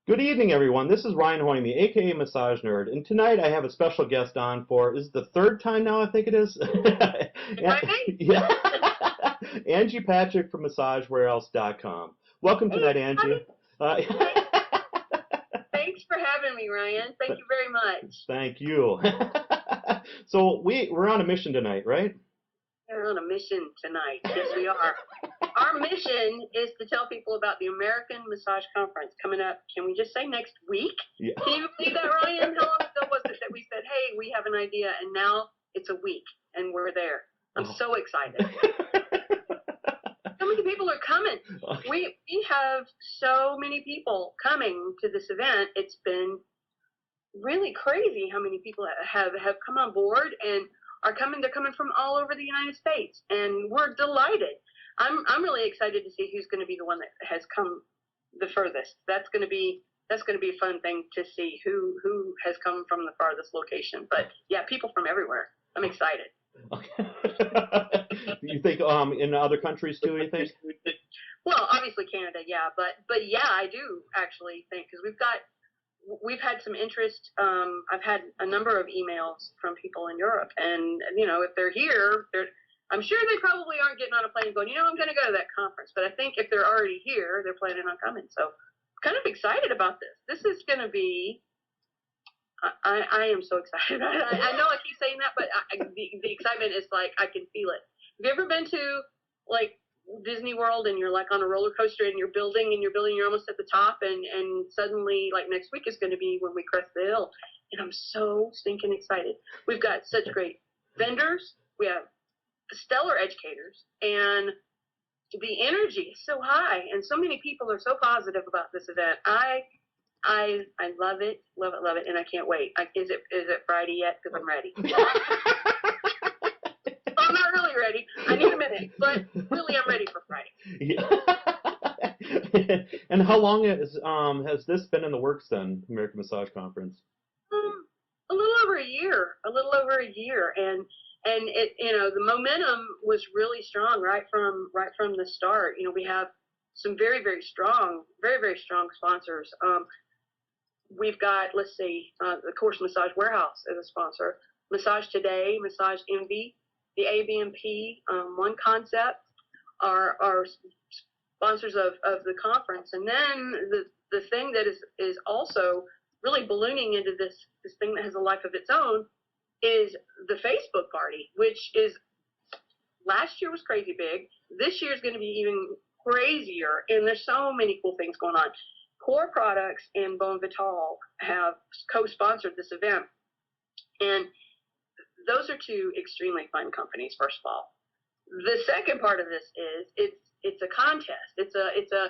Good evening, everyone. This is Ryan Hoyme, aka Massage Nerd, and tonight I have a special guest on for is it the third time now? I think it is. Right? Yeah, Angie Patrick from MassageWarehouse.com. Welcome Hey, tonight, Angie. Uh, thanks, thanks for having me, Ryan. Thank you very much. Thank you. So we're on a mission tonight, right? We're on a mission tonight. Yes, we are. Our mission is to tell people about the American Massage Conference coming up. Can we just say next week? Yeah. Can you believe that, Ryan? How long ago was it that we said, hey, we have an idea, and now it's a week, and we're there. I'm so excited. So many people are coming. We have so many people coming to this event. It's been really crazy how many people have come on board and are coming. They're coming from all over the United States, and we're delighted. I'm really excited to see who's going to be the one that has come the furthest. That's going to be a fun thing to see who has come from the farthest location. But yeah, people from everywhere. I'm excited. You think in other countries too? You think? Well, obviously Canada, yeah, but yeah, I do actually think because we've had some interest. I've had a number of emails from people in Europe, and if they're here, I'm sure they probably aren't getting on a plane and going, I'm going to go to that conference. But I think if they're already here, they're planning on coming. So, kind of excited about this. This is going to be. I am so excited about it. I know I keep saying that, but the excitement is like I can feel it. Have you ever been to like Disney World and you're like on a roller coaster and you're building, you're almost at the top, and suddenly like next week is going to be when we crest the hill, and I'm so stinking excited. We've got such great vendors. We have stellar educators, and the energy is so high, and so many people are so positive about this event. I love it, and I can't wait. Is it Friday yet? Because I'm ready. I'm not really ready. I need a minute, but really I'm ready for Friday. Yeah. And how long has this been in the works then, American Massage Conference? A little over a year, and it the momentum was really strong right from the start. We have some very very strong sponsors. We've got, let's see, of course, Massage Warehouse as a sponsor, Massage Today, Massage Envy, the ABMP, One Concept are sponsors of the conference. And then the thing that is also really ballooning into this thing that has a life of its own is the Facebook party, which is last year was crazy big. This year is going to be even crazier, and there's so many cool things going on. Core Products and Bone Vital have co-sponsored this event, and those are two extremely fun companies. First of all, the second part of this is it's a contest. It's a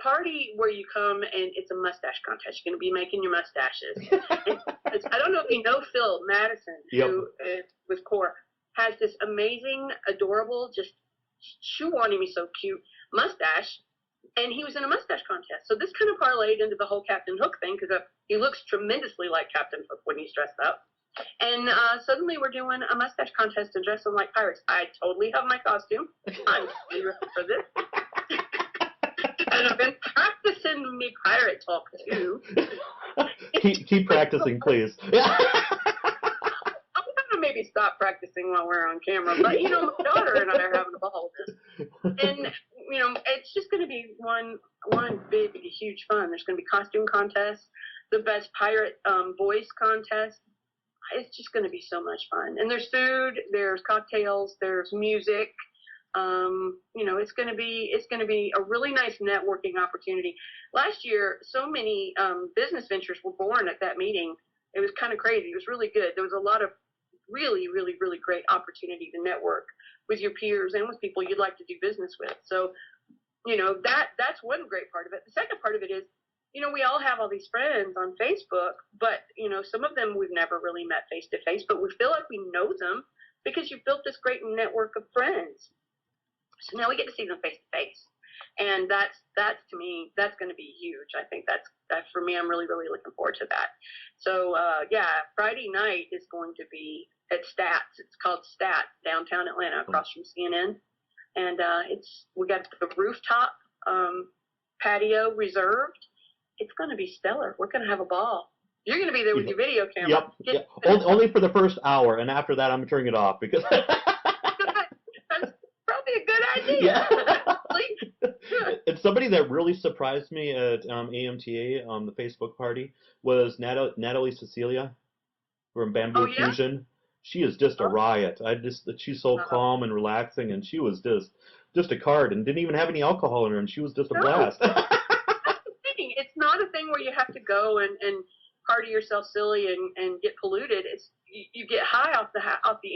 party where you come and it's a mustache contest. You're going to be making your mustaches. I don't know if you know Phil Madison, Yep. who is with Core, has this amazing, adorable, just wanting me so cute mustache. And he was in a mustache contest. So this kind of parlayed into the whole Captain Hook thing because he looks tremendously like Captain Hook when he's dressed up. And suddenly we're doing a mustache contest and dressing like pirates. I totally have my costume. I'm ready for this. And I've been practicing me pirate talk too. keep practicing, please. I'm going to maybe stop practicing while we're on camera. But, my daughter and I are having a ball with this. And, it's just going to be one big, huge fun. There's going to be costume contests, the best pirate voice contest. It's just going to be so much fun. And there's food, there's cocktails, there's music. It's going to be a really nice networking opportunity. Last year, so many business ventures were born at that meeting. It was kind of crazy. It was really good. There was a lot of really, really, really great opportunity to network with your peers and with people you'd like to do business with. So, that's one great part of it. The second part of it is, we all have all these friends on Facebook, but, some of them we've never really met face to face, but we feel like we know them because you've built this great network of friends. So now we get to see them face to face. And that's to me, that's going to be huge. I think that's for me, I'm really, really looking forward to that. So, Friday night is going to be at Stats. It's called Stats, downtown Atlanta, across from CNN. And we got the rooftop patio reserved. it's going to be stellar. We're going to have a ball. You're going to be there with your video camera. Yep. Only for the first hour, and after that, I'm turning it off because. That's probably a good idea. Yeah. And somebody that really surprised me at AMTA, the Facebook party, was Natalie Cecilia from Bamboo Fusion. She is just a riot. She's so calm and relaxing, and she was just a card, and didn't even have any alcohol in her, and she was just a blast. That's the thing. It's not a thing where you have to go and party yourself silly and get polluted. It's you get high off the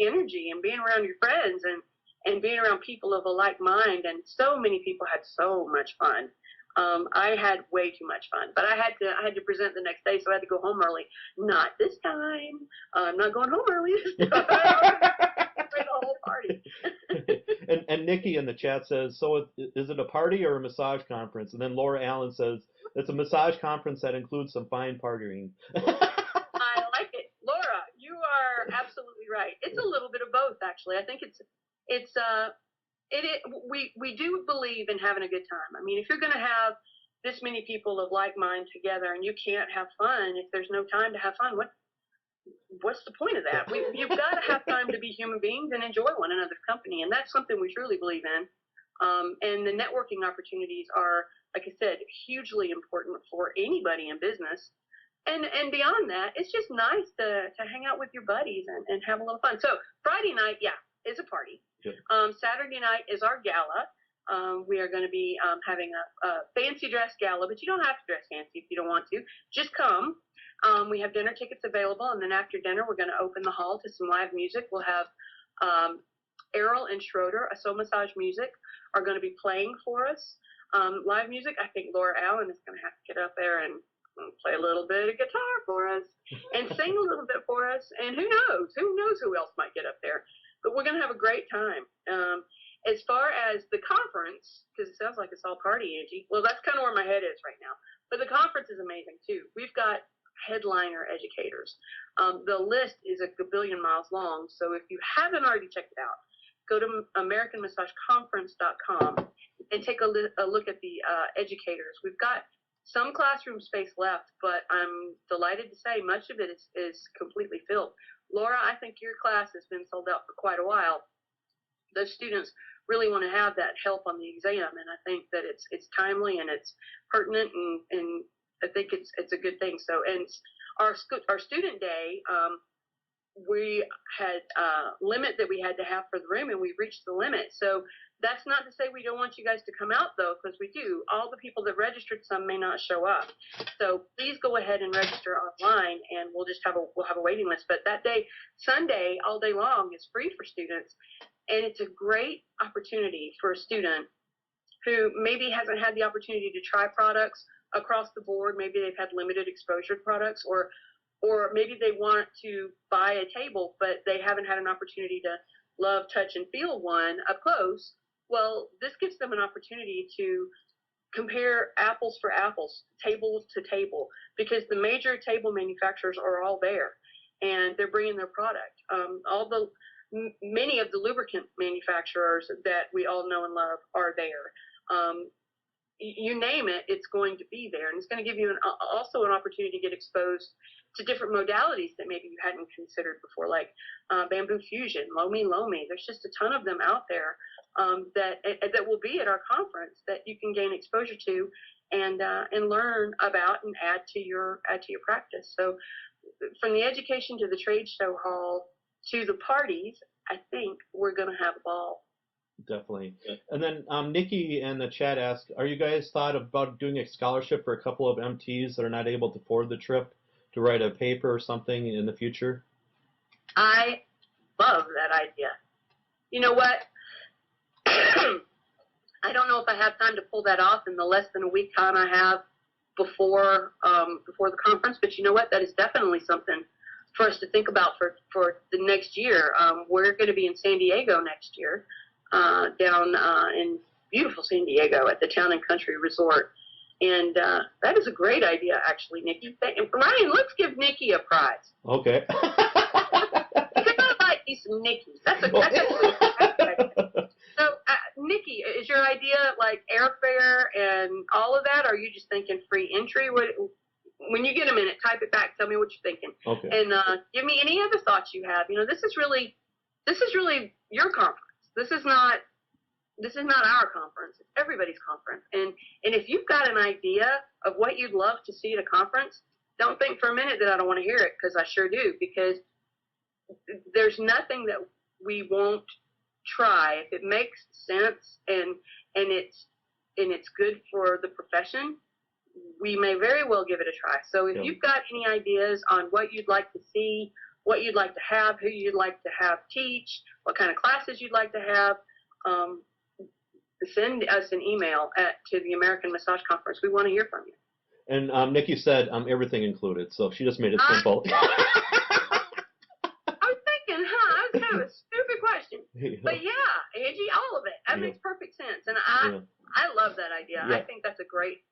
energy and being around your friends and being around people of a like mind. And so many people had so much fun. I had way too much fun, but I had to present the next day, so I had to go home early. Not this time. I'm not going home early this time. The whole party. and Nikki in the chat says, so is it a party or a massage conference? And then Laura Allen says, it's a massage conference that includes some fine partying. I like it. Laura, you are absolutely right. It's a little bit of both, actually. I think we do believe in having a good time. I mean, if you're going to have this many people of like mind together and you can't have fun, if there's no time to have fun, what's the point of that? You've got to have time to be human beings and enjoy one another's company, and that's something we truly believe in. And the networking opportunities are, like I said, hugely important for anybody in business. And beyond that, it's just nice to hang out with your buddies and have a little fun. So Friday night, is a party. Saturday night is our gala. We are going to be having a fancy dress gala, but you don't have to dress fancy if you don't want to. Just come. We have dinner tickets available, and then after dinner, we're going to open the hall to some live music. We'll have Errol and Schroeder, a soul massage music, are going to be playing for us. Live music, I think Laura Allen is going to have to get up there and play a little bit of guitar for us and sing a little bit for us. And who knows who else might get up there. But we're going to have a great time. As far as the conference, because it sounds like it's all party, Angie. Well, that's kind of where my head is right now. But the conference is amazing, too. We've got headliner educators. The list is a billion miles long. So if you haven't already checked it out, go to AmericanMassageConference.com and take a look at the educators. We've got some classroom space left, but I'm delighted to say much of it is completely filled. Laura, I think your class has been sold out for quite a while. Those students really want to have that help on the exam, and I think that it's timely and it's pertinent, and I think it's a good thing. So, and our student day, we had a limit that we had to have for the room, and we reached the limit. So that's not to say we don't want you guys to come out, though, because we do. All the people that registered, some may not show up. So please go ahead and register online, and we'll have a waiting list. But that day, Sunday, all day long, is free for students, and it's a great opportunity for a student who maybe hasn't had the opportunity to try products across the board. Maybe they've had limited exposure to products, or maybe they want to buy a table, but they haven't had an opportunity to love, touch, and feel one up close. Well, this gives them an opportunity to compare apples for apples, table to table, because the major table manufacturers are all there, and they're bringing their product. Many of the lubricant manufacturers that we all know and love are there. You name it, it's going to be there, and it's going to give you also an opportunity to get exposed to different modalities that maybe you hadn't considered before, like bamboo fusion, lomi. There's just a ton of them out there that will be at our conference that you can gain exposure to and learn about and add to your practice. So from the education to the trade show hall to the parties, I think we're going to have a ball. Definitely. And then Nikki in the chat asked, are you guys thought about doing a scholarship for a couple of MTs that are not able to afford the trip to write a paper or something in the future? I love that idea. You know what? I don't know if I have time to pull that off in the less than a week time I have before the conference, but you know what? That is definitely something for us to think about for the next year. We're going to be in San Diego next year, down in beautiful San Diego at the Town and Country Resort. And that is a great idea, actually, Nikki. Ryan, let's give Nikki a prize. Okay. You're going to like me some Nikki. That's a idea. So, Nikki, is your idea like airfare and all of that? Or are you just thinking free entry? When you get a minute, type it back. Tell me what you're thinking. Okay. And give me any other thoughts you have. This is really your conference. This is not our conference. It's everybody's conference. And if you've got an idea of what you'd love to see at a conference, don't think for a minute that I don't want to hear it, because I sure do. Because there's nothing that we won't try if it makes sense and it's good for the profession. We may very well give it a try. So if you've got any ideas on what you'd like to see, what you'd like to have, who you'd like to have teach, what kind of classes you'd like to have, send us an email to the American Massage Conference. We want to hear from you. And Nikki said everything included, so she just made it simple. I was thinking, that was kind of a stupid question. But yeah, Angie, all of it. That makes perfect sense. And I love that idea. Yeah. I think that's a great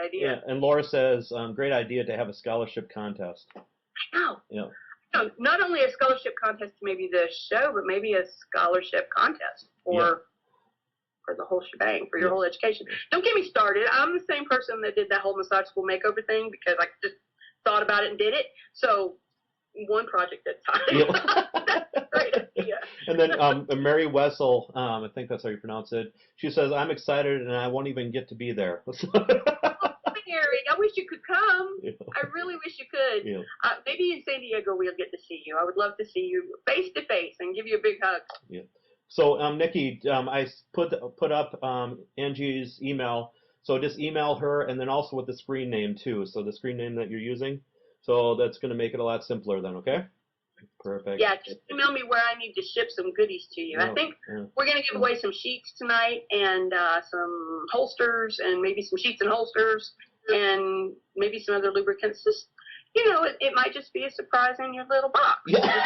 idea. Yeah, and Laura says, great idea to have a scholarship contest. I know. Yeah. No, not only a scholarship contest to maybe the show, but maybe a scholarship contest for the whole shebang, for your whole education. Don't get me started. I'm the same person that did that whole massage school makeover thing because I just thought about it and did it. So one project at a time. That's a great idea. And then Mary Wessel, I think that's how you pronounce it, she says, I'm excited and I won't even get to be there. Mary, I wish you could come. Yeah. I really wish you could. Yeah. Maybe in San Diego we'll get to see you. I would love to see you face to face and give you a big hug. Yeah. So, Nikki, I put up Angie's email. So just email her, and then also with the screen name too. So the screen name that you're using. So that's going to make it a lot simpler then. Okay. Perfect. Yeah, just email me where I need to ship some goodies to you. I think we're going to give away some sheets tonight and some holsters and maybe some sheets and holsters and maybe some other lubricants. Just, it might just be a surprise in your little box. Yeah.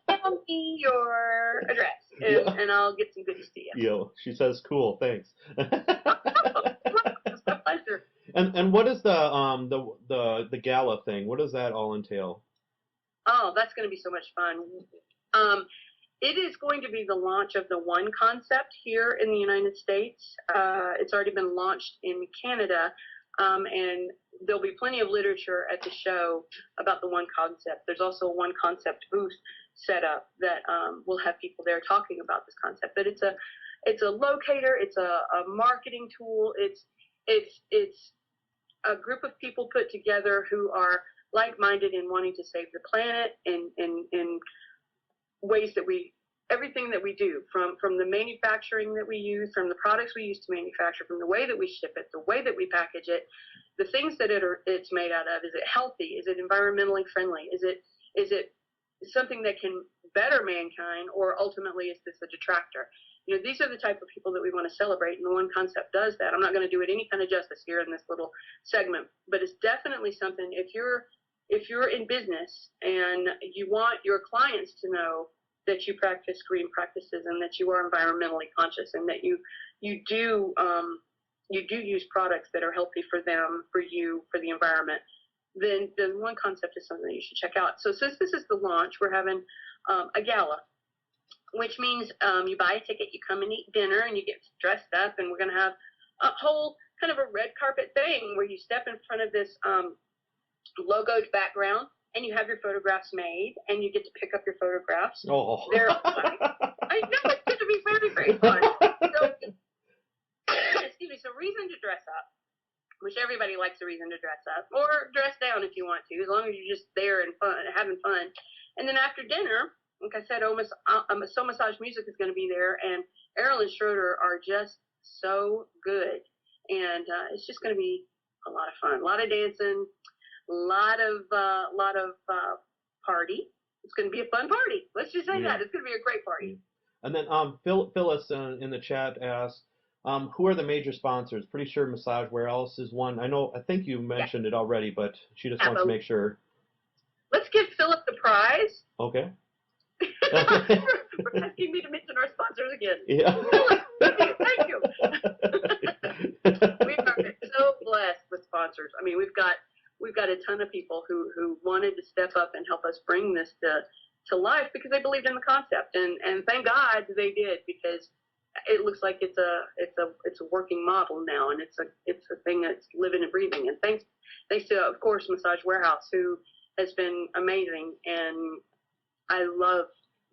Tell me your address and I'll get some goodies to you. Yeah, she says cool, thanks. It's my pleasure. And what is the gala thing? What does that all entail? Oh, that's going to be so much fun. It is going to be the launch of the One concept here in the United States. It's already been launched in Canada, and there'll be plenty of literature at the show about the One concept. There's also a One concept booth set up that will have people there talking about this concept. But it's a locator. It's a marketing tool. It's a group of people put together who are like-minded in wanting to save the planet in ways that everything that we do, from the manufacturing that we use, from the products we use to manufacture, from the way that we ship it, the way that we package it, the things that it's made out of. Is it healthy? Is it environmentally friendly? Is it something that can better mankind, or ultimately is this a detractor? These are the type of people that we want to celebrate, and the One concept does that. I'm not going to do it any kind of justice here in this little segment, but it's definitely something. If you're in business and you want your clients to know that you practice green practices and that you are environmentally conscious and that you do use products that are healthy for them, for you, for the environment, then One concept is something that you should check out. So since this is the launch, we're having a gala, which means you buy a ticket, you come and eat dinner, and you get dressed up, and we're going to have a whole kind of a red carpet thing where you step in front of this logoed background, and you have your photographs made, and you get to pick up your photographs. Oh. They're fun. I know it's going to be very, very fun. So, excuse me. So, reason to dress up, which everybody likes a reason to dress up, or dress down if you want to, as long as you're just there and fun, having fun. And then after dinner, like I said, So Massage Music is going to be there, and Errol and Schroeder are just so good, and it's just going to be a lot of fun, a lot of dancing. A lot of party. It's going to be a fun party. Let's just say that. It's going to be a great party. And then Phyllis in the chat asked, who are the major sponsors? Pretty sure MassageWarehouse is one. I think you mentioned it already, but she just wants to make sure. Let's give Philip the prize. Okay. for asking me to mention our sponsors again. Yeah. Philip, thank you. We are so blessed with sponsors. I mean, we've got a ton of people who wanted to step up and help us bring this to life because they believed in the concept, and thank God they did, because it looks like it's a working model now, and it's a thing that's living and breathing. And thanks to, of course, Massage Warehouse, who has been amazing, and I love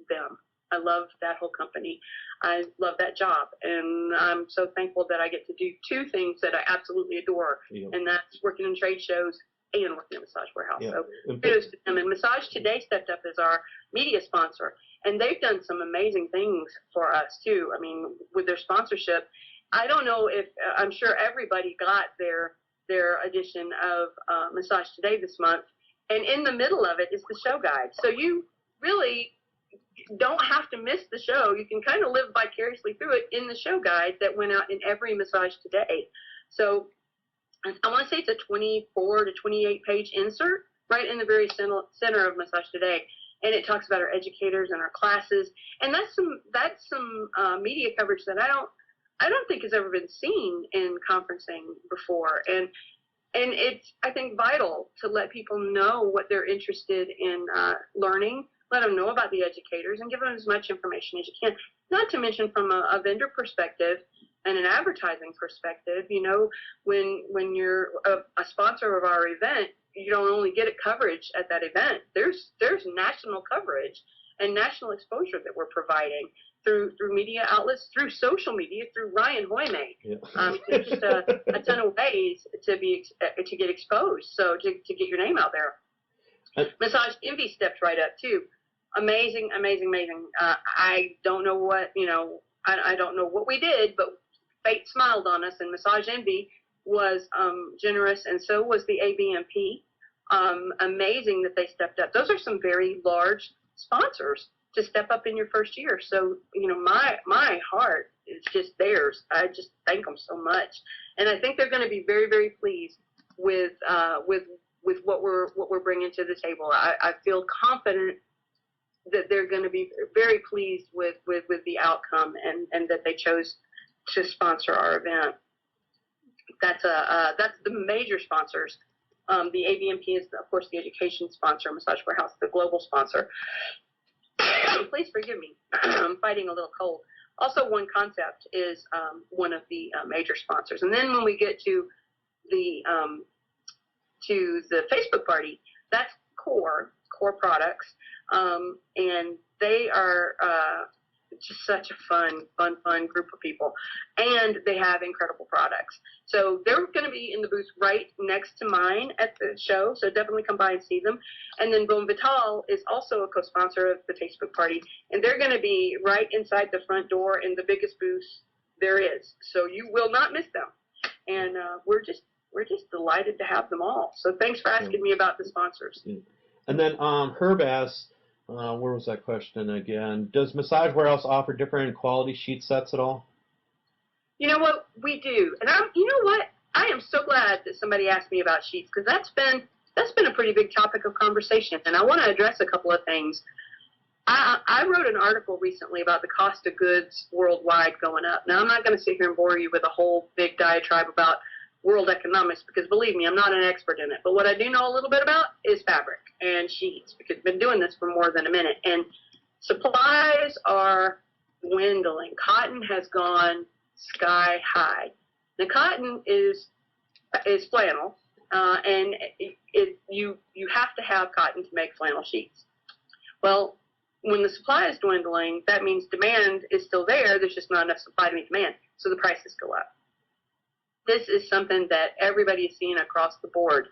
them. I love that whole company. I love that job, and I'm so thankful that I get to do two things that I absolutely adore, and that's working in trade shows and working at Massage Warehouse. So kudos to them. And Massage Today stepped up as our media sponsor, and they've done some amazing things for us too. I mean, with their sponsorship, I don't know if I'm sure everybody got their edition of Massage Today this month, and in the middle of it is the show guide. So you really don't have to miss the show. You can kind of live vicariously through it in the show guide that went out in every Massage Today. So I want to say it's a 24 to 28 page insert right in the very center of Massage Today, and it talks about our educators and our classes, and that's some media coverage that I don't think has ever been seen in conferencing before, and it's, I think, vital to let people know what they're interested in learning. Let them know about the educators and give them as much information as you can. Not to mention from a vendor perspective and an advertising perspective, you know, when you're a sponsor of our event, you don't only get coverage at that event. There's national coverage and national exposure that we're providing through media outlets, through social media, through Ryan Hoyme. Yeah. There's just a ton of ways to get exposed, so to get your name out there. Massage Envy stepped right up too. Amazing. I don't know what, I don't know what we did, but fate smiled on us, and Massage Envy was generous, and so was the ABMP. Amazing that they stepped up. Those are some very large sponsors to step up in your first year. So, my heart is just theirs. I just thank them so much, and I think they're going to be very, very pleased with what we're bringing to the table. I feel confident that they're going to be very pleased with the outcome, and that they chose to sponsor our event. That's the major sponsors. The ABMP is, of course, the education sponsor. Massage Warehouse, the global sponsor. Please forgive me. I'm fighting a little cold. Also, One Concept is one of the major sponsors. And then when we get to the Facebook party, that's Core Products, and they are just such a fun group of people, and they have incredible products. So they're going to be in the booth right next to mine at the show, so definitely come by and see them. And then Boom Vital is also a co-sponsor of the Facebook party, and they're going to be right inside the front door in the biggest booth there is. So you will not miss them, and we're just delighted to have them all. So thanks for asking me about the sponsors. And then Herb asked, where was that question again? Does Massage Warehouse offer different quality sheet sets at all? You know what? We do. And you know what? I am so glad that somebody asked me about sheets, because that's been a pretty big topic of conversation, and I want to address a couple of things. I wrote an article recently about the cost of goods worldwide going up. Now, I'm not going to sit here and bore you with a whole big diatribe about world economics, because believe me, I'm not an expert in it. But what I do know a little bit about is fabric and sheets, because I've been doing this for more than a minute. And supplies are dwindling. Cotton has gone sky high. The cotton is flannel, and you have to have cotton to make flannel sheets. Well, when the supply is dwindling, that means demand is still there. There's just not enough supply to meet demand, so the prices go up. This is something that everybody is seeing across the board.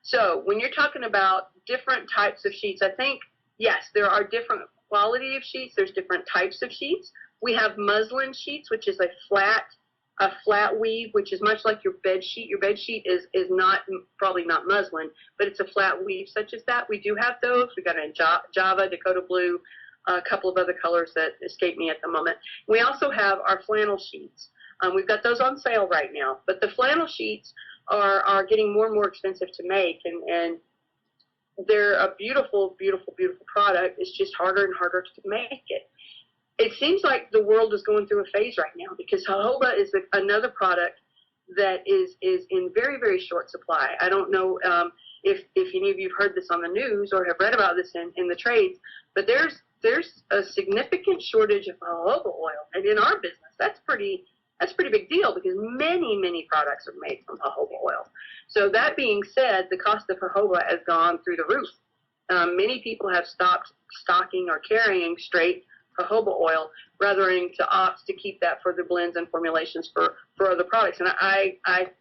So when you're talking about different types of sheets, I think, yes, there are different quality of sheets. There's different types of sheets. We have muslin sheets, which is a flat weave, which is much like your bed sheet. Your bed sheet is probably not muslin, but it's a flat weave such as that. We do have those. We got it in Java, Dakota Blue, a couple of other colors that escape me at the moment. We also have our flannel sheets. We've got those on sale right now, but the flannel sheets are getting more and more expensive to make, and they're a beautiful, beautiful, beautiful product. It's just harder and harder to make it. It seems like the world is going through a phase right now, because jojoba is another product that is in very, very short supply. I don't know if any of you have heard this on the news or have read about this in the trades, but there's there's a significant shortage of jojoba oil, and in our business, that's pretty big deal because many products are made from jojoba oil. So that being said, the cost of jojoba has gone through the roof. Many people have stopped stocking or carrying straight jojoba oil rather than to opt to keep that for the blends and formulations for other products. And I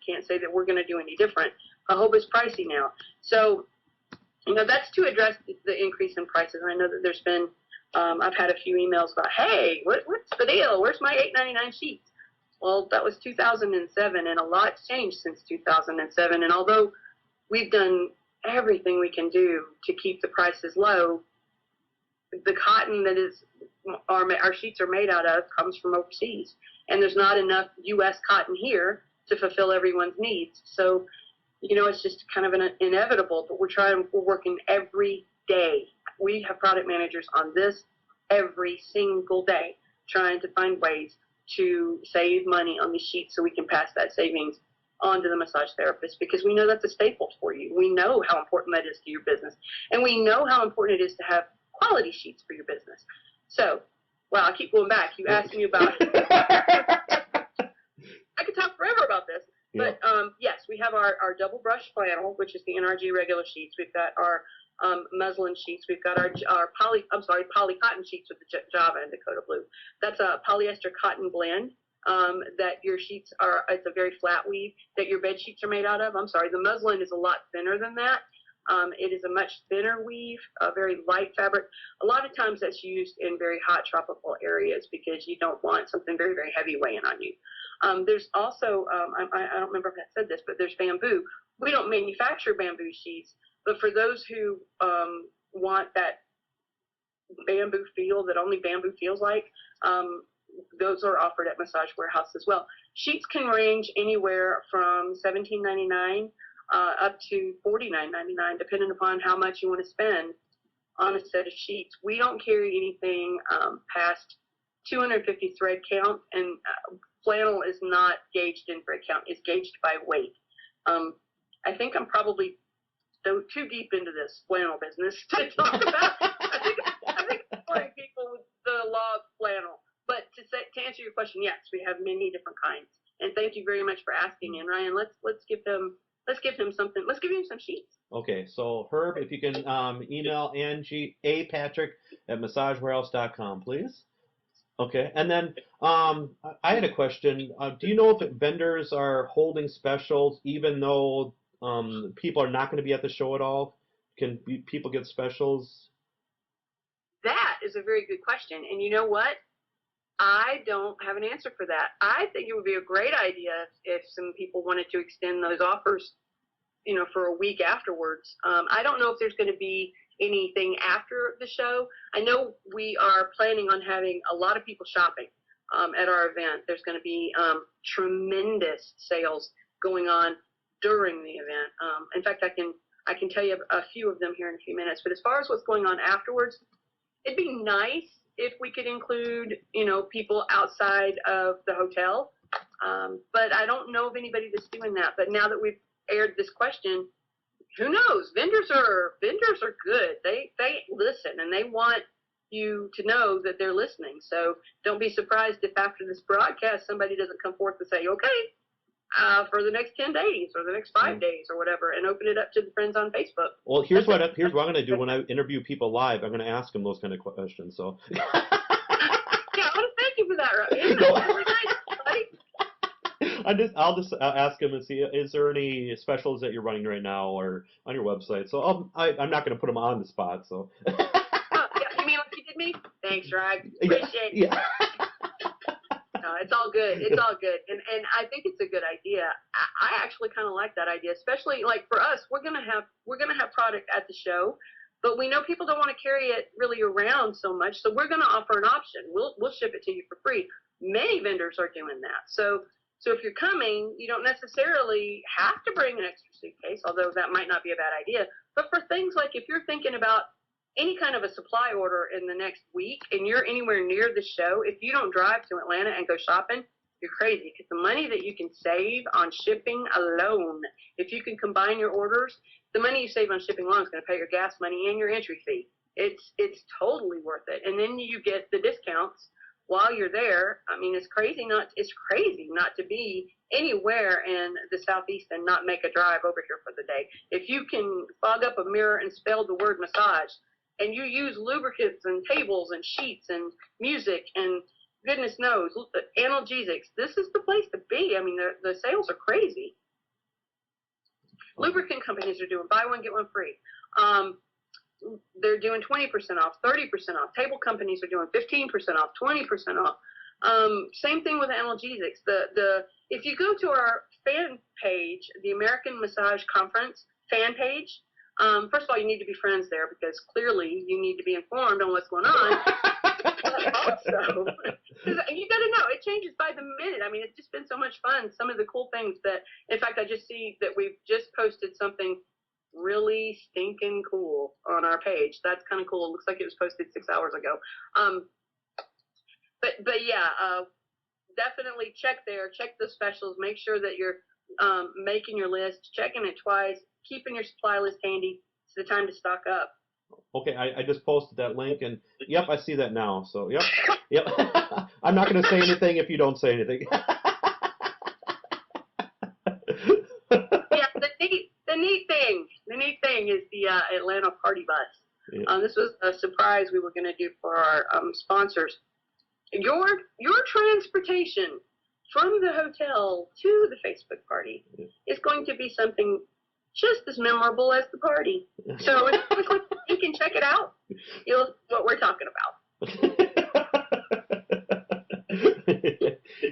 can't say that we're going to do any different. Jojoba is pricey now. So, that's to address the increase in prices. I know that there's been, I've had a few emails about, hey, what's the deal? Where's my $8.99 sheets? Well, that was 2007, and a lot's changed since 2007. And although we've done everything we can do to keep the prices low, the cotton that is our sheets are made out of comes from overseas, and there's not enough U.S. cotton here to fulfill everyone's needs. So, it's just kind of an inevitable, but we're working every day. We have product managers on this every single day, trying to find ways to save money on these sheets so we can pass that savings on to the massage therapist, because we know that's a staple for you. We know how important that is to your business, and we know how important it is to have quality sheets for your business. So, I keep going back. You asked me about I could talk forever about this. Yeah. But yes, we have our double brush flannel, which is the NRG regular sheets. We've got our muslin sheets. We've got our poly cotton sheets with the Java and Dakota blue. That's a polyester cotton blend that your sheets are. It's a very flat weave that your bed sheets are made out of. I'm sorry, the muslin is a lot thinner than that. It is a much thinner weave, a very light fabric. A lot of times that's used in very hot tropical areas because you don't want something very, very heavy weighing on you. There's also, I don't remember if I said this, but there's bamboo. We don't manufacture bamboo sheets, but for those who want that bamboo feel that only bamboo feels like, those are offered at Massage Warehouse as well. Sheets can range anywhere from $17.99 up to $49.99, depending upon how much you want to spend on a set of sheets. We don't carry anything past 250 thread count, and flannel is not gauged in thread count. It's gauged by weight. I think I'm probably too deep into this flannel business to talk about. I think I'm boring people with the law of flannel. But to answer your question, yes, we have many different kinds. And thank you very much for asking. And Ryan, let's give him something. Let's give him some sheets. Okay, so Herb, if you can email Angie Patrick at MassageWarehouse.com, please. Okay, and then I had a question. Do you know if vendors are holding specials even though people are not going to be at the show at all? Can people get specials? That is a very good question. And you know what? I don't have an answer for that. I think it would be a great idea if some people wanted to extend those offers, for a week afterwards. I don't know if there's going to be anything after the show. I know we are planning on having a lot of people shopping at our event. There's going to be tremendous sales going on during the event. In fact, I can tell you a few of them here in a few minutes. But as far as what's going on afterwards, it'd be nice if we could include, people outside of the hotel. But I don't know of anybody that's doing that. But now that we've aired this question, who knows? Vendors are good. They listen, and they want you to know that they're listening. So don't be surprised if after this broadcast somebody doesn't come forth and say, okay, for the next 10 days or the next 5 days or whatever, and open it up to the friends on Facebook. Well, here's what I'm going to do when I interview people live. I'm going to ask them those kind of questions. So. Yeah, I want to thank you for that, Ryan. That's really nice, buddy. I'll just ask him and see, is there any specials that you're running right now or on your website? So I'm not going to put them on the spot. So. Oh, yeah, you mean like you did me? Thanks, Ryan. Appreciate it. Yeah. No, it's all good. It's all good. And I think it's a good idea. I actually kind of like that idea, especially like for us, we're going to have product at the show, but we know people don't want to carry it really around so much. So we're going to offer an option. We'll ship it to you for free. Many vendors are doing that. So if you're coming, you don't necessarily have to bring an extra suitcase, although that might not be a bad idea. But for things like if you're thinking about any kind of a supply order in the next week and you're anywhere near the show, if you don't drive to Atlanta and go shopping, you're crazy, because the money that you can save on shipping alone, if you can combine your orders, the money you save on shipping alone is going to pay your gas money and your entry fee. It's totally worth it. And then you get the discounts while you're there. I mean, it's crazy not to be anywhere in the Southeast and not make a drive over here for the day. If you can fog up a mirror and spell the word massage, and you use lubricants and tables and sheets and music and goodness knows analgesics, this is the place to be. I mean, the sales are crazy. Lubricant companies are doing buy one get one free. They're doing 20% off, 30% off. Table companies are doing 15% off, 20% off. Same thing with analgesics. If you go to our fan page, the American Massage Conference fan page, first of all, you need to be friends there because clearly you need to be informed on what's going on. But also, you got to know, it changes by the minute. I mean, it's just been so much fun. Some of the cool things that, in fact, I just see that we've just posted something really stinking cool on our page. That's kind of cool. It looks like it was posted 6 hours ago. But yeah, definitely check there. Check the specials. Make sure that you're making your list, checking it twice, keeping your supply list handy. It's the time to stock up. Okay, I just posted that link, and yep, I see that now. So yep. I'm not going to say anything if you don't say anything. Yeah, the neat thing is the Atlanta Party Bus. Yeah. This was a surprise we were going to do for our sponsors. Your transportation from the hotel to the Facebook party is going to be something just as memorable as the party. So if you can check it out, you'll see what we're talking about.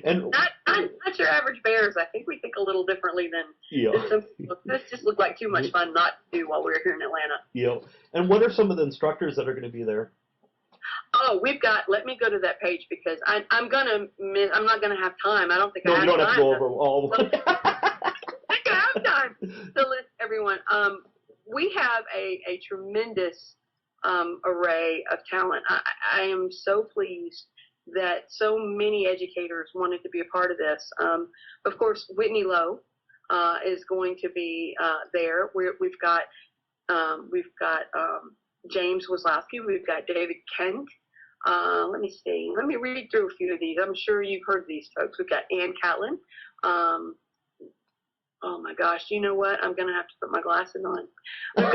And not your average bears. I think we think a little differently than some people. This just looked like too much fun not to do while we were here in Atlanta. Yeah. And what are some of the instructors that are going to be there? Oh, let me go to that page because I'm not gonna have time. I don't think I have time. No, you don't have to go over all of them. I don't have time to list everyone. We have a tremendous array of talent. I am so pleased that so many educators wanted to be a part of this. Of course, Whitney Lowe is going to be there. We've got James Wazowski. We've got David Kent. Let me see. Let me read through a few of these. I'm sure you've heard these folks. We've got Ann Catlin. Oh my gosh, you know what? I'm going to have to put my glasses on. We've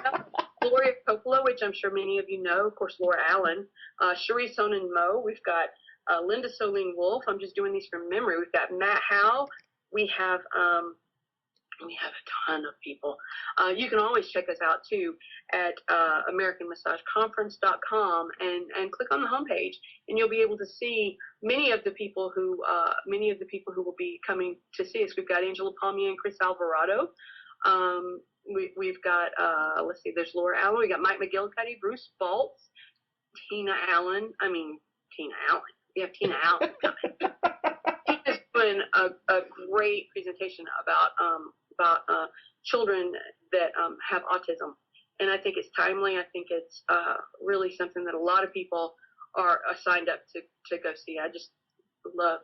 got Gloria Coppola, which I'm sure many of you know. Of course, Laura Allen. Cherie Sonnen Moe. We've got Linda Soline Wolf. I'm just doing these from memory. We've got Matt Howe. We have a ton of people. You can always check us out too at AmericanMassageConference.com and click on the homepage, and you'll be able to see many of the people who will be coming to see us. We've got Angela Palmier and Chris Alvarado. We've got let's see, there's Laura Allen. We got Mike McGillicuddy, Bruce Baltz, Tina Allen. We have Tina Allen coming. Tina's doing a great presentation about children that have autism, and I think it's timely. I think it's really something that a lot of people are signed up to go see. I just love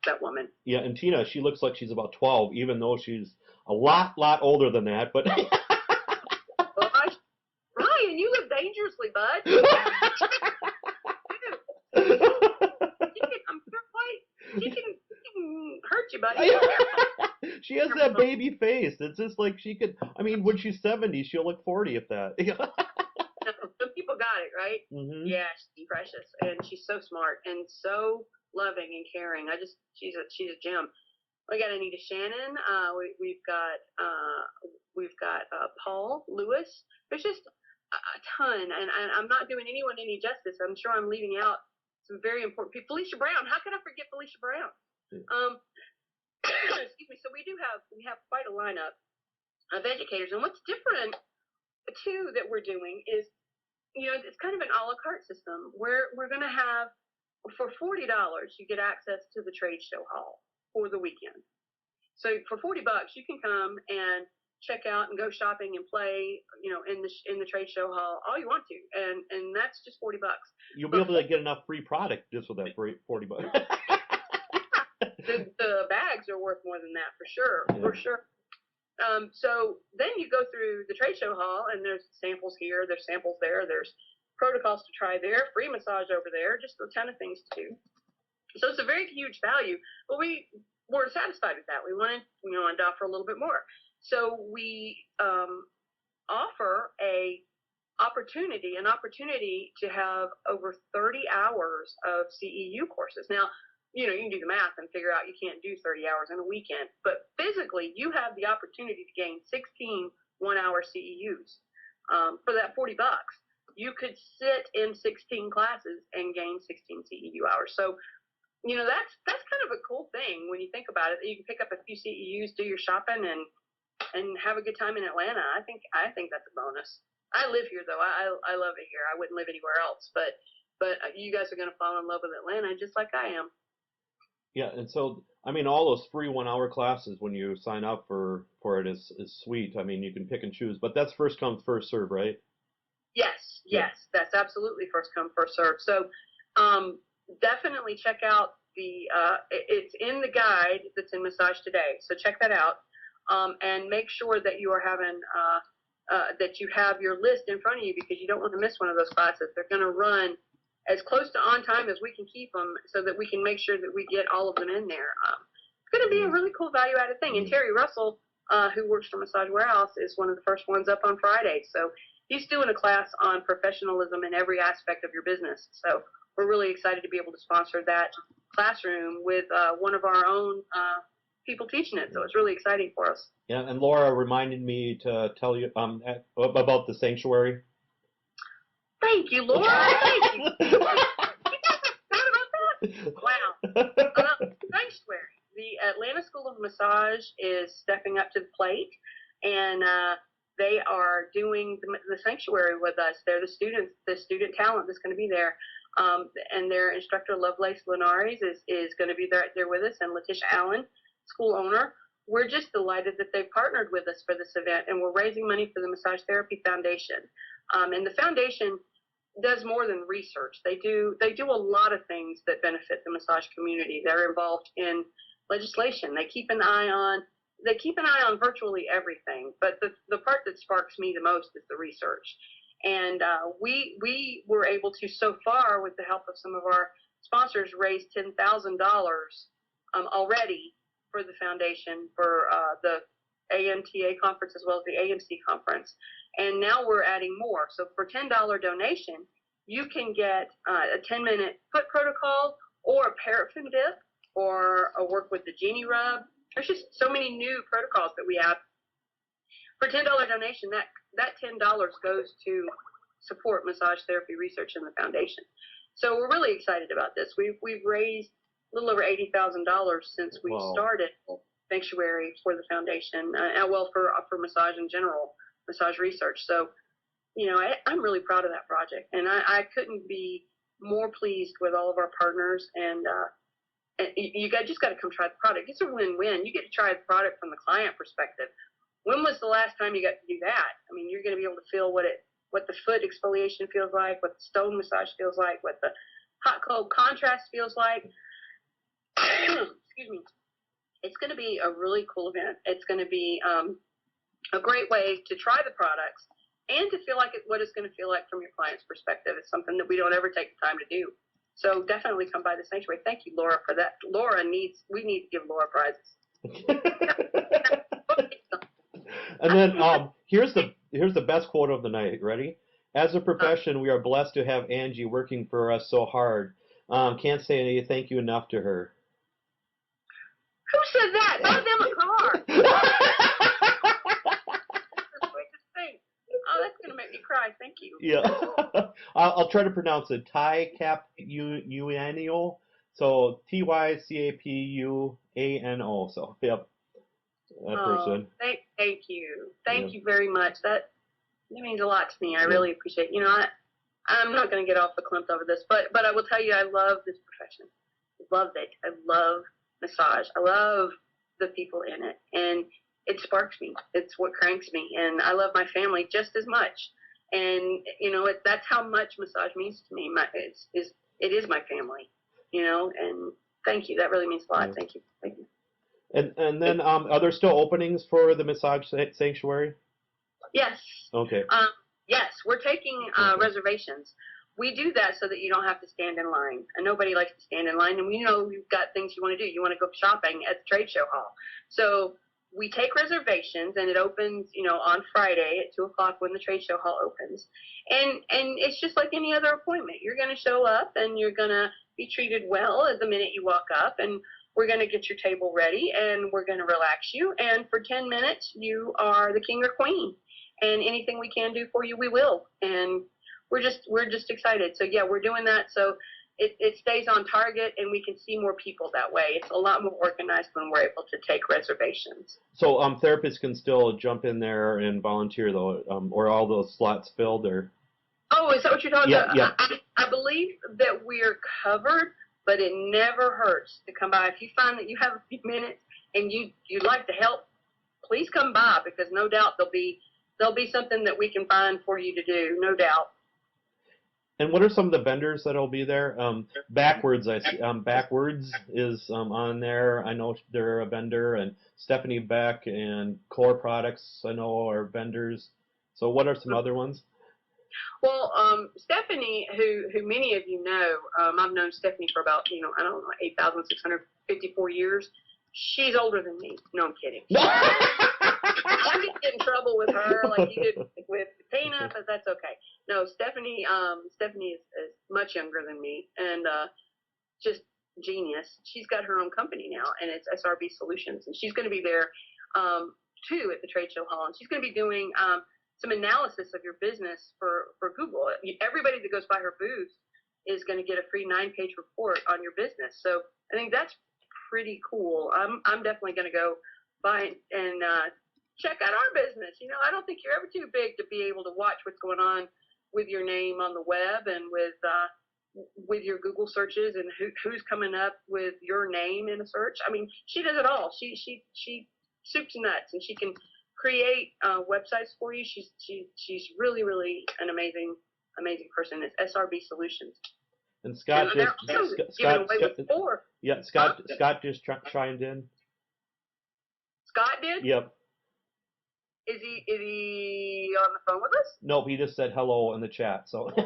that woman. Yeah, and Tina, she looks like she's about 12, even though she's a lot older than that. But Gosh, Ryan, you live dangerously, bud. She can hurt you, buddy. She has that baby face. It's just like she could. I mean, when she's 70, she'll look 40 if that. Some people got it right. Mm-hmm. Yeah, she's precious, and she's so smart and so loving and caring. She's a gem. We got Anita Shannon. We've got Paul Lewis. There's just a ton, and I'm not doing anyone any justice. I'm sure I'm leaving out some very important people. Felicia Brown. How can I forget Felicia Brown? Excuse me. So we have quite a lineup of educators, and what's different too that we're doing is, it's kind of an a la carte system where we're going to have, for $40 you get access to the trade show hall for the weekend. So for $40 you can come and check out and go shopping and play, in the trade show hall all you want to, and that's just $40. You'll be able to get enough free product just with that $40. The bags are worth more than that for sure. So then you go through the trade show hall, and there's samples here, there's samples there, there's protocols to try there, free massage over there, just a ton of things to do. So it's a very huge value, but we weren't satisfied with that. We wanted to offer a little bit more. So we offer an opportunity to have over 30 hours of CEU courses. Now, you can do the math and figure out you can't do 30 hours in a weekend, but physically you have the opportunity to gain 16 one-hour CEUs for that $40. You could sit in 16 classes and gain 16 CEU hours. So, that's kind of a cool thing when you think about it. You can pick up a few CEUs, do your shopping, and have a good time in Atlanta. I think that's a bonus. I live here though. I love it here. I wouldn't live anywhere else. But you guys are going to fall in love with Atlanta just like I am. Yeah, and so all those free 1 hour classes when you sign up for it is sweet. You can pick and choose, but that's first come first serve, right? Yes, that's absolutely first come first serve. So definitely check out it's in the guide that's in Massage Today. So check that out, and make sure that you are having that you have your list in front of you, because you don't want to miss one of those classes. They're going to run as close to on time as we can keep them, so that we can make sure that we get all of them in there. It's going to be a really cool value-added thing. And Terry Russell, who works for MassageWarehouse, is one of the first ones up on Friday. So he's doing a class on professionalism in every aspect of your business. So we're really excited to be able to sponsor that classroom with one of our own people teaching it. So it's really exciting for us. Yeah, and Laura reminded me to tell you about the sanctuary. Thank you, Laura. Thank you. You guys forgot about that? Wow. Sanctuary. The Atlanta School of Massage is stepping up to the plate, and they are doing the sanctuary with us. They're the student talent that's going to be there. And their instructor, Lovelace Linares, is going to be there with us, and Letitia Allen, school owner. We're just delighted that they've partnered with us for this event, and we're raising money for the Massage Therapy Foundation. And the foundation does more than research. They do a lot of things that benefit the massage community. They're involved in legislation. They keep an eye on virtually everything. But the part that sparks me the most is the research. And we were able to, so far, with the help of some of our sponsors, raise $10,000 already for the foundation for the AMTA conference as well as the AMC conference. And now we're adding more. So for $10 donation, you can get a 10-minute foot protocol, or a paraffin dip, or a work with the genie rub. There's just so many new protocols that we have. For $10 donation, that $10 goes to support massage therapy research in the foundation. So we're really excited about this. We've raised a little over $80,000 since we started Sanctuary for the foundation, for massage in general, massage research. So, I'm really proud of that project, and I couldn't be more pleased with all of our partners. And you just got to come try the product. It's a win-win. You get to try the product from the client perspective. When was the last time you got to do that? You're going to be able to feel what the foot exfoliation feels like, what the stone massage feels like, what the hot cold contrast feels like. Excuse me. It's going to be a really cool event. It's going to be a great way to try the products and to feel like what it's going to feel like from your client's perspective. It's something that we don't ever take the time to do. So definitely come by the sanctuary. Thank you, Laura, for that. We need to give Laura prizes. And then here's the best quote of the night. Ready? As a profession, we are blessed to have Angie working for us so hard. Can't say any thank you enough to her. Who said that? Not them a car. That's the sweetest thing. Oh, that's going to make me cry. Thank you. Yeah. I'll try to pronounce it. Ty Capuano. So TYCAPUANO. So, yep. That person. Thank you. Thank you very much. That means a lot to me. I really appreciate it. I'm not going to get off the cliff over this, but I will tell you, I love this profession. I love it. I love massage. I love the people in it, and it sparks me. It's what cranks me, and I love my family just as much. And that's how much massage means to me. It is my family. And thank you. That really means a lot. Thank you. And then are there still openings for the massage sanctuary? Yes. Okay. Yes, we're taking Okay. reservations. We do that so that you don't have to stand in line, and nobody likes to stand in line. And we know you've got things you want to do. You want to go shopping at the trade show hall. So we take reservations, and it opens, on Friday at 2:00 when the trade show hall opens. And it's just like any other appointment. You're going to show up, and you're going to be treated well at the minute you walk up, and we're going to get your table ready, and we're going to relax you. And for 10 minutes, you are the king or queen. And anything we can do for you, we will. And we're just excited. So yeah, we're doing that. So it stays on target, and we can see more people that way. It's a lot more organized when we're able to take reservations. So therapists can still jump in there and volunteer though, or all those slots filled, or? Oh, is that what you're talking Yeah, about? yeah. I believe that we're covered, but it never hurts to come by. If you find that you have a few minutes and you'd like to help, please come by, because no doubt there'll be something that we can find for you to do, no doubt. And what are some of the vendors that'll be there? Backwards, I see. Backwards is on there. I know they're a vendor, and Stephanie Beck and Core Products I know are vendors. So what are some other ones? Well, Stephanie, who many of you know, I've known Stephanie for about, I don't know, 8,654 years. She's older than me. No, I'm kidding. I didn't get in trouble with her like you did with Tina, but that's okay. No, Stephanie is much younger than me, and just genius. She's got her own company now, and it's SRB Solutions, and she's going to be there too at the trade show hall, and she's going to be doing some analysis of your business for Google. Everybody that goes by her booth is going to get a free 9-page report on your business. So I think that's pretty cool. I'm definitely going to go by and check out our business. I don't think you're ever too big to be able to watch what's going on with your name on the web, and with your Google searches, and who's coming up with your name in a search. I mean, she does it all. She soups and nuts, and she can create websites for you. She's really, really an amazing person. It's SRB Solutions. And Scott and just Scott just chimed in. Scott did? Yep. Is he on the phone with us? Nope, he just said hello in the chat. So. I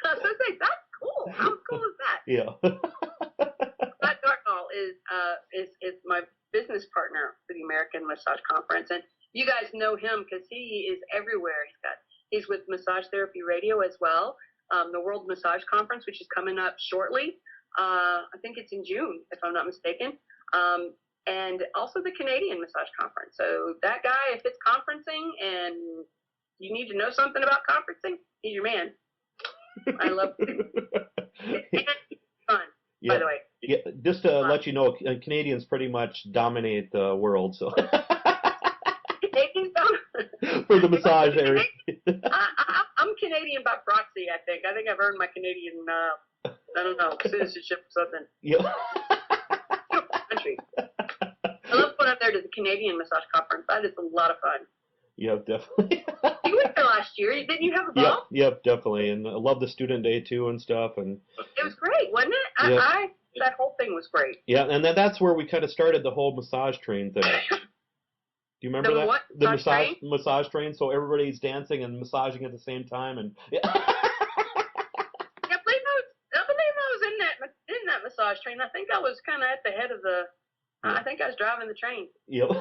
was gonna say, that's cool. How cool is that? Yeah. Scott Dartnall is my business partner for the American Massage Conference, and you guys know him because he is everywhere. He's with Massage Therapy Radio as well. The World Massage Conference, which is coming up shortly. I think it's in June, if I'm not mistaken. And also the Canadian Massage Conference. So that guy, if it's conferencing and you need to know something about conferencing, he's your man. I love it. And it's fun, by the way. Yeah, just to let you know, Canadians pretty much dominate the world. So. Canadians dominate. For the massage area. I'm Canadian by proxy, I think. I think I've earned my Canadian, I don't know, citizenship or something. Yeah. Country. I love going up there to the Canadian Massage Conference. That is a lot of fun. Yep, definitely. You went there last year. Didn't you have a ball? Yep, definitely. And I love the student day too and stuff. And it was great, wasn't it? Yep. That whole thing was great. Yeah, and that's where we kind of started the whole massage train thing. Do you remember that? What? The massage train. So everybody's dancing and massaging at the same time, and yeah. I believe I was in that massage train. I think I was kind of at the head of the. I think I was driving the train. Yep. It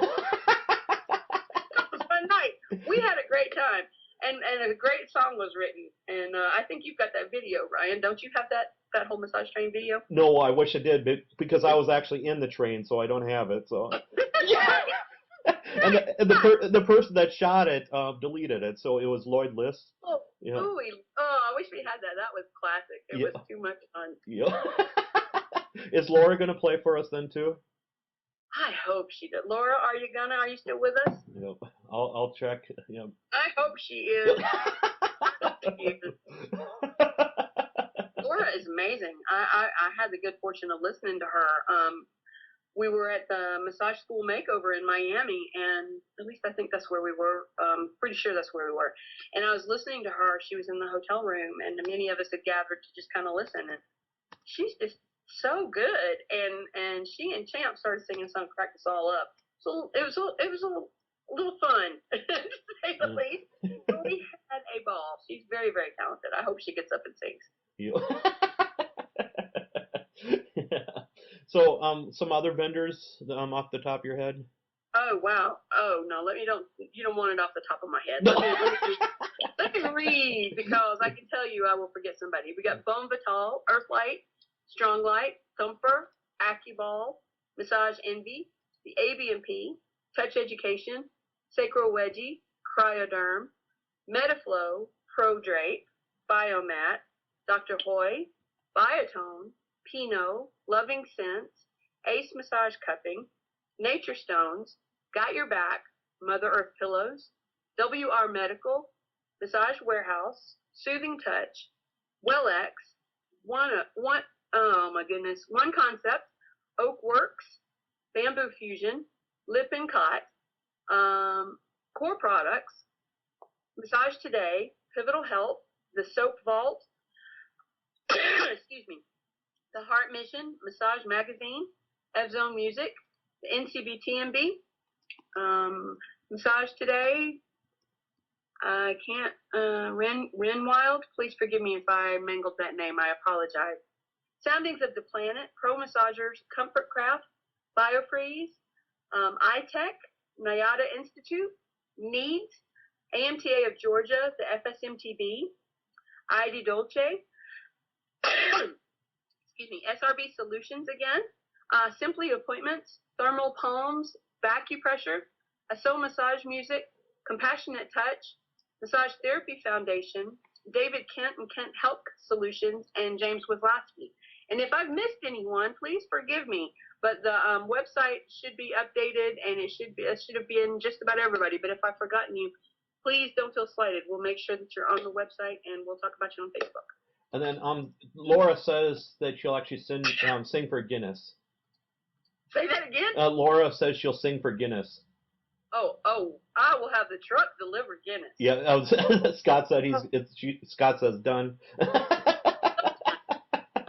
was a fun night. We had a great time, and a great song was written. And I think you've got that video, Ryan. Don't you have that whole massage train video? No, I wish I did, but because I was actually in the train, so I don't have it. So. And the person that shot it deleted it, so it was Lloyd List. Oh, yeah. I wish we had that. That was classic. It was too much fun. Yeah. Is Laura gonna play for us then too? I hope she does. Laura, are you still with us? Yep. I'll check. Yep. I hope she is. Laura is amazing. I had the good fortune of listening to her. We were at the Massage School Makeover in Miami, and at least I think that's where we were. Pretty sure that's where we were. And I was listening to her. She was in the hotel room, and many of us had gathered to just kind of listen. And she's just so good, and she and Champ started singing a song, "Crack Us All Up." So it was a little fun, to say the least. But we had a ball. She's very, very talented. I hope she gets up and sings. You. Yeah. So, some other vendors off the top of your head? Oh wow! Oh no, you don't want it off the top of my head. Let me read, because I can tell you I will forget somebody. We got Bone Vital, Earthlight, Strong Light, Thumper, AccuBall, Massage Envy, the ABMP, Touch Education, Sacro Wedgie, Cryoderm, Metaflow, ProDrape, Biomat, Dr. Hoy, Biotone, Pinot, Loving Sense, Ace Massage Cupping, Nature Stones, Got Your Back, Mother Earth Pillows, WR Medical, Massage Warehouse, Soothing Touch, WellX, oh my goodness, One Concept, Oak Works, Bamboo Fusion, Lip and Cot, Core Products, Massage Today, Pivotal Health, The Soap Vault, excuse me, The Heart Mission, Massage Magazine, Evzone Music, the NCBTMB, Massage Today, I can't, Renwild, please forgive me if I mangled that name, I apologize. Soundings of the Planet, Pro Massagers, Comfort Craft, Biofreeze, iTech, Nayada Institute, Needs, AMTA of Georgia, the FSMTB, ID Dolce, excuse me, SRB Solutions again, Simply Appointments, Thermal Palms, Vacupressure, Asso Massage Music, Compassionate Touch, Massage Therapy Foundation, David Kent and Kent Health Solutions, and James Wazlowski. And if I've missed anyone, please forgive me. But the website should be updated, and it should have been just about everybody. But if I've forgotten you, please don't feel slighted. We'll make sure that you're on the website, and we'll talk about you on Facebook. And then Laura says that she'll actually sing for Guinness. Say that again? Laura says she'll sing for Guinness. Oh, I will have the truck deliver Guinness. Yeah, Scott said Scott says done.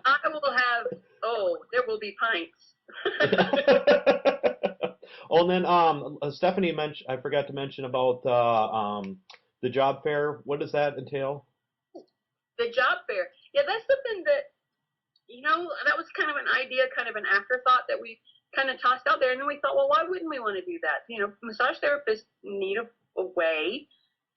I will have, there will be pints. Oh, and then Stephanie mentioned, I forgot to mention about the job fair. What does that entail? The job fair. Yeah, that's something that, that was kind of an idea, kind of an afterthought that we kind of tossed out there. And then we thought, well, why wouldn't we want to do that? Massage therapists need a way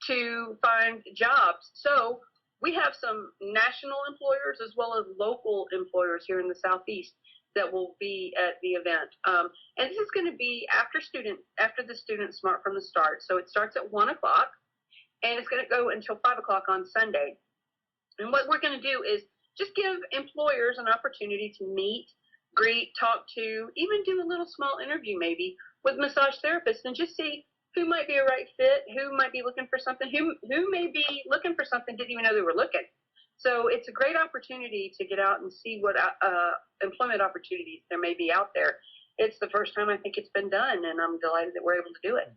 to find jobs. So we have some national employers as well as local employers here in the Southeast that will be at the event. And this is going to be after the students smart from the start. So it starts at 1 o'clock and it's going to go until 5 o'clock on Sunday. And what we're going to do is just give employers an opportunity to meet, greet, talk to, even do a little small interview maybe with massage therapists and just see who might be a right fit, who might be looking for something, who may be looking for something, didn't even know they were looking. So it's a great opportunity to get out and see what employment opportunities there may be out there. It's the first time I think it's been done, and I'm delighted that we're able to do it.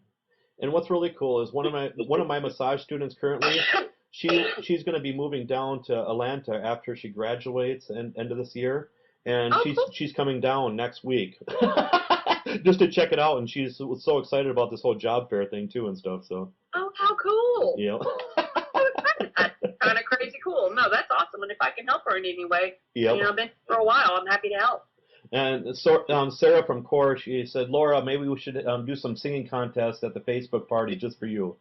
And what's really cool is one of my massage students currently, she's going to be moving down to Atlanta after she graduates end of this year, and she's coming down next week just to check it out, and she's so excited about this whole job fair thing too and stuff. So. Oh, how cool! Yeah. That's kind of crazy cool. No, that's awesome. And if I can help her in any way, yep. I've been for a while. I'm happy to help. And so, Sarah from Core, she said, Laura, maybe we should do some singing contests at the Facebook party just for you.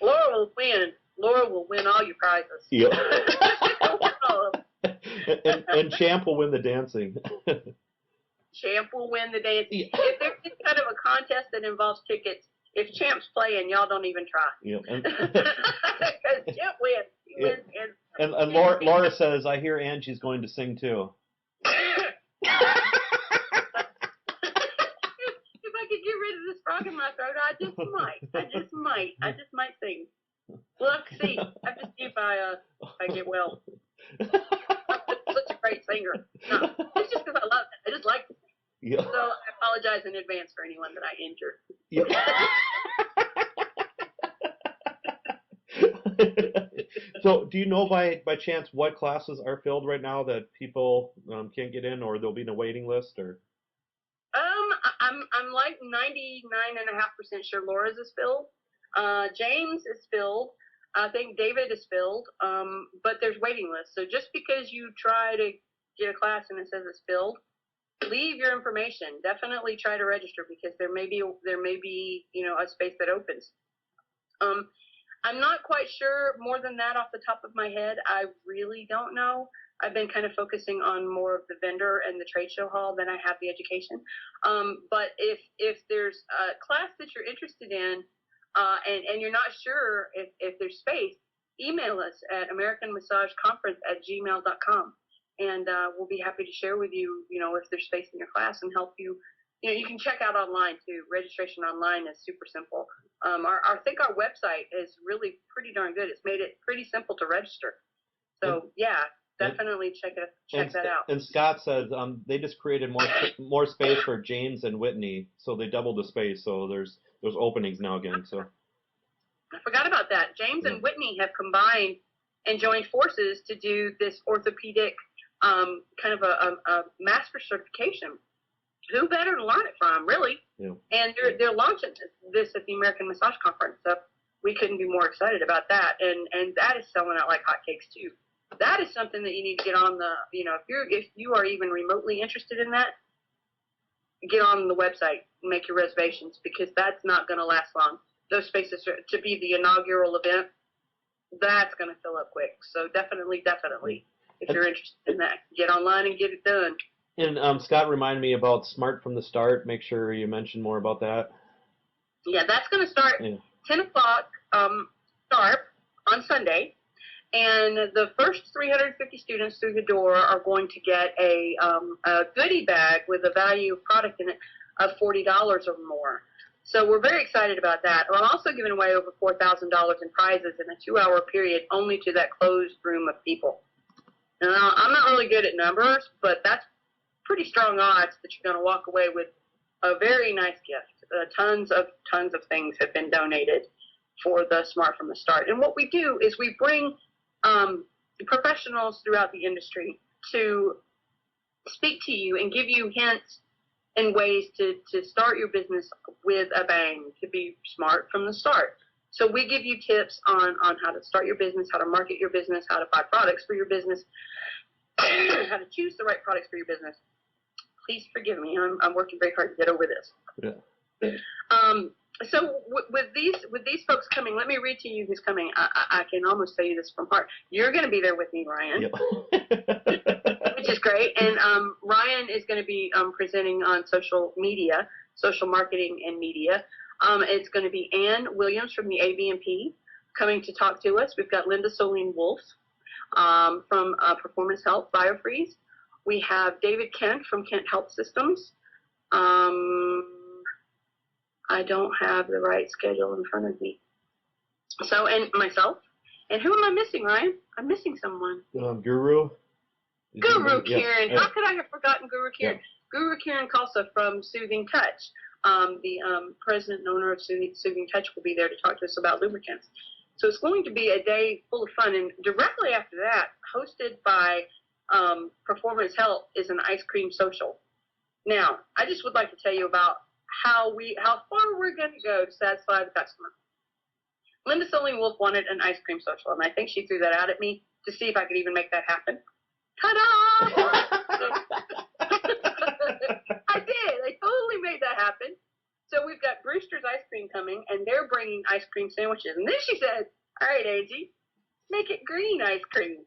Laura will win. Laura will win all your prizes. Yep. and Champ will win the dancing. Champ will win the dancing. Yeah. If there's kind of a contest that involves tickets, if Champ's playing, y'all don't even try. Yep. Because Champ wins. He wins. And Laura says, I hear Angie's going to sing too. If I could get rid of this frog in my throat, I just might sing. We'll have to see. I have to see if I get well. I'm such a great singer. No, it's just because I love it. I just like to sing. Yep. So I apologize in advance for anyone that I injured. Yep. So, do you know by chance what classes are filled right now that people can't get in, or they'll be in a waiting list, or? I'm like 99.5% sure Laura's is filled. James is filled. I think David is filled. But there's waiting lists. So just because you try to get a class and it says it's filled, leave your information. Definitely try to register because there may be a space that opens. I'm not quite sure more than that off the top of my head. I really don't know. I've been kind of focusing on more of the vendor and the trade show hall than I have the education. But if there's a class that you're interested in and you're not sure if there's space, email us at americanmassageconference@gmail.com. And we'll be happy to share with you, if there's space in your class and help you. You can check out online too. Registration online is super simple. I think our website is really pretty darn good. It's made it pretty simple to register. So yeah, definitely check that out. And Scott says they just created more space for James and Whitney, so they doubled the space. So there's openings now again. So I forgot about that. James and Whitney have combined and joined forces to do this orthopedic kind of a master certification. Who better to learn it from, really? Yeah. And they're launching this at the American Massage Conference, so we couldn't be more excited about that. And that is selling out like hotcakes too. That is something that you need to get on the, if you are even remotely interested in that, get on the website and make your reservations because that's not going to last long. Those spaces are, to be the inaugural event, that's going to fill up quick. So definitely, if you're interested in that, get online and get it done. And Scott reminded me about Smart from the Start. Make sure you mention more about that. Yeah, that's going to start 10 o'clock sharp on Sunday. And the first 350 students through the door are going to get a goodie bag with a value of product in it of $40 or more. So we're very excited about that. I'm also giving away over $4,000 in prizes in a 2-hour period only to that closed room of people. Now, I'm not really good at numbers, but that's pretty strong odds that you're going to walk away with a very nice gift. Tons of things have been donated for the Smart from the Start. And what we do is we bring professionals throughout the industry to speak to you and give you hints and ways to start your business with a bang, to be smart from the start. So we give you tips on how to start your business, how to market your business, how to buy products for your business, how to choose the right products for your business. Please forgive me. I'm working very hard to get over this. Yeah. So with these folks coming, let me read to you who's coming. I can almost tell you this from heart. You're going to be there with me, Ryan, which is great. And Ryan is going to be presenting on social media, social marketing and media. It's going to be Ann Williams from the ABMP coming to talk to us. We've got Linda Soline-Wolf from Performance Health BioFreeze. We have David Kent from Kent Health Systems. I don't have the right schedule in front of me. So, and myself. And who am I missing, Ryan? I'm missing someone. Guru. Guru Kieran. Yeah. How could I have forgotten Guru Kieran? Yeah. Guru Kieran Kalsa from Soothing Touch. The president and owner of Soothing Touch will be there to talk to us about lubricants. So it's going to be a day full of fun. And directly after that, hosted by Performance Health, is an ice cream social. Now, I just would like to tell you about how far we're going to go to satisfy the customer. Linda Soline-Wolf wanted an ice cream social, and I think she threw that out at me to see if I could even make that happen. Ta-da! I did. I totally made that happen. So we've got Brewster's Ice Cream coming, and they're bringing ice cream sandwiches. And then she said, all right, Angie, make it green ice cream.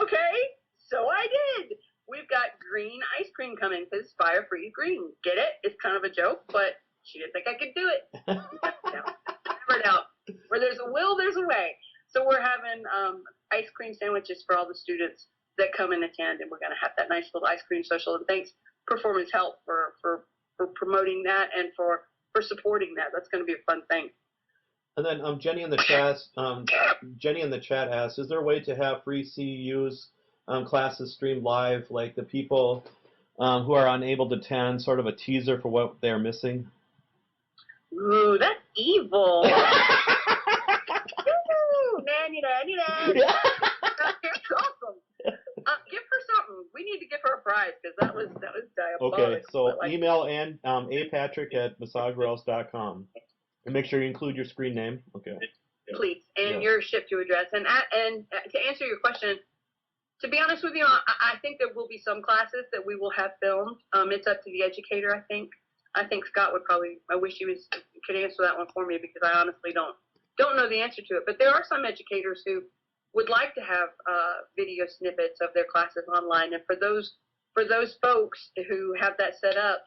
Okay, so I did. We've got green ice cream coming because it's fire-free green. Get it? It's kind of a joke, but she didn't think I could do it. Never doubt. Where there's a will, there's a way. So we're having ice cream sandwiches for all the students that come and attend, and we're going to have that nice little ice cream social. And thanks Performance Health for promoting that and for supporting that. That's going to be a fun thing. And then Jenny in the chat asks, is there a way to have free CEUs classes streamed live, like the people who are unable to attend, sort of a teaser for what they're missing? Ooh, that's evil. Yeah. It's awesome. Give her something. We need to give her a prize because that was diabolical. Okay, so email apatrick@massagewarehouse.com and make sure you include your screen name. Okay. Please, and your ship-to address. And to answer your question, to be honest with you, I think there will be some classes that we will have filmed. It's up to the educator, I think. I think Scott would probably. I wish he could answer that one for me because I honestly don't know the answer to it. But there are some educators who would like to have video snippets of their classes online, and for those folks who have that set up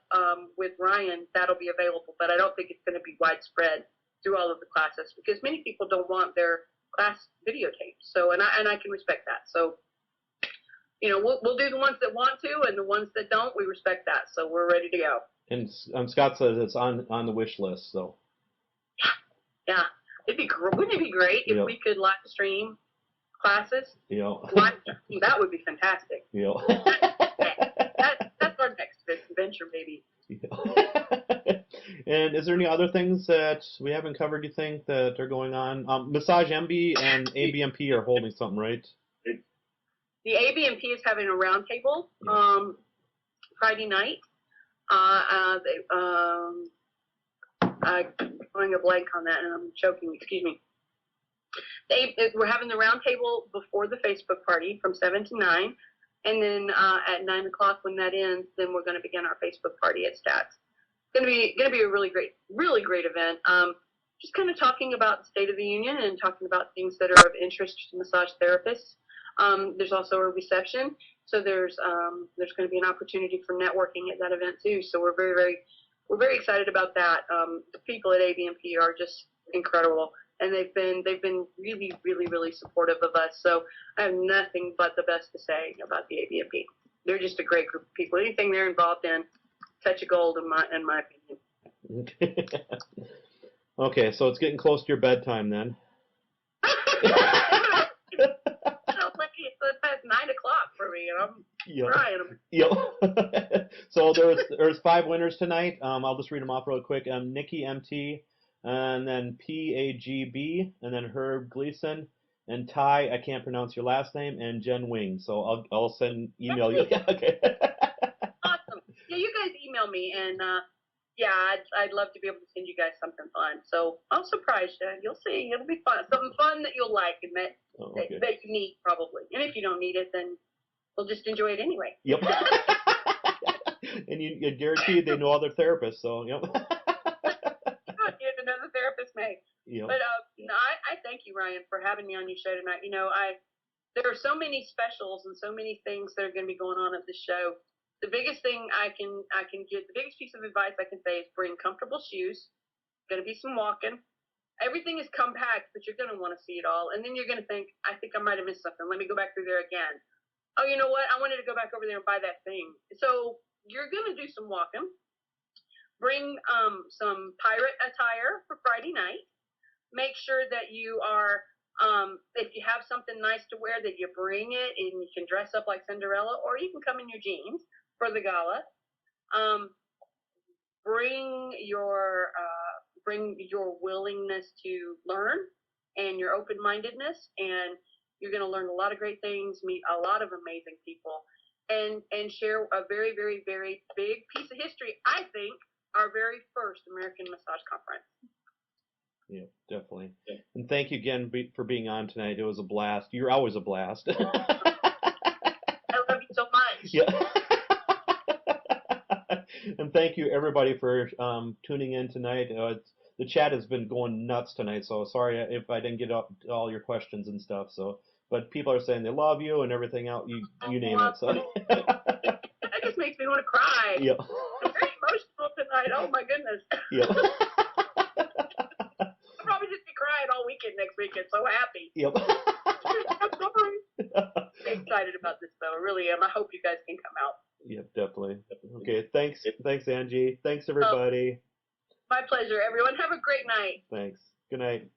with Ryan, that'll be available. But I don't think it's going to be widespread through all of the classes because many people don't want their class videotaped. So, and I can respect that. So, we'll do the ones that want to, and the ones that don't, we respect that. So we're ready to go. And Scott says it's on the wish list. So. Yeah, wouldn't it be great if we could live stream classes? That would be fantastic. That's our next venture, maybe. And is there any other things that we haven't covered, you think, that are going on? Massage MB and ABMP are holding something, right? The ABMP is having a roundtable Friday night. I'm going a blank on that, and I'm choking. Excuse me. We're having the roundtable before the Facebook party from 7 to 9, and then at 9 o'clock when that ends, then we're going to begin our Facebook party at Stats. It's going to be a really great event. Just kind of talking about the State of the Union and talking about things that are of interest to massage therapists. There's also a reception, so there's going to be an opportunity for networking at that event too. So we're very excited about that. The people at ABMP are just incredible, and they've been really supportive of us. So I have nothing but the best to say about the ABMP. They're just a great group of people. Anything they're involved in, touch of gold in my opinion. Okay, so it's getting close to your bedtime then. It's past 9 o'clock for me, and I'm crying. So there's 5 winners tonight. I'll just read them off real quick. Nikki MT, and then PAGB, and then Herb Gleason, and Ty, I can't pronounce your last name, and Jen Wing. So I'll email you. Okay. Awesome. Yeah, you guys email me, and I'd love to be able to send you guys something fun. So I'll surprise you. You'll see. It'll be fun. Something fun that you'll like and that you need probably. And if you don't need it, then we'll just enjoy it anyway. Yep. And you guarantee they know other therapists. So yep. Get another therapist, May. Yep. But I thank you, Ryan, for having me on your show tonight. There are so many specials and so many things that are going to be going on at this show. The biggest thing I can give, the biggest piece of advice I can say is bring comfortable shoes. Going to be some walking. Everything is compact, but you're going to want to see it all. And then you're going to think, I think I might have missed something. Let me go back through there again. Oh, you know what? I wanted to go back over there and buy that thing. So you're going to do some walking. Bring some pirate attire for Friday night. Make sure that you are, if you have something nice to wear, that you bring it and you can dress up like Cinderella, or you can come in your jeans for the gala. Bring your willingness to learn and your open-mindedness, and you're going to learn a lot of great things, meet a lot of amazing people, and share a very, very, very big piece of history. I think our very first American Massage Conference. Yeah, definitely. Yeah. And thank you again for being on tonight. It was a blast. You're always a blast. I love you so much. Yeah. And thank you everybody for tuning in tonight. The chat has been going nuts tonight, so sorry if I didn't get up to all your questions and stuff. So, but people are saying they love you and everything else. You name it. So that just makes me want to cry. Yeah. I'm very emotional tonight. Oh my goodness. Yeah. I'll probably just be crying all weekend next weekend. So happy. Yep. I'm sorry. I'm excited about this though. I really am. I hope you guys can come out. Yep, definitely. Okay, thanks, Angie. Thanks, everybody. My pleasure, everyone. Have a great night. Thanks. Good night.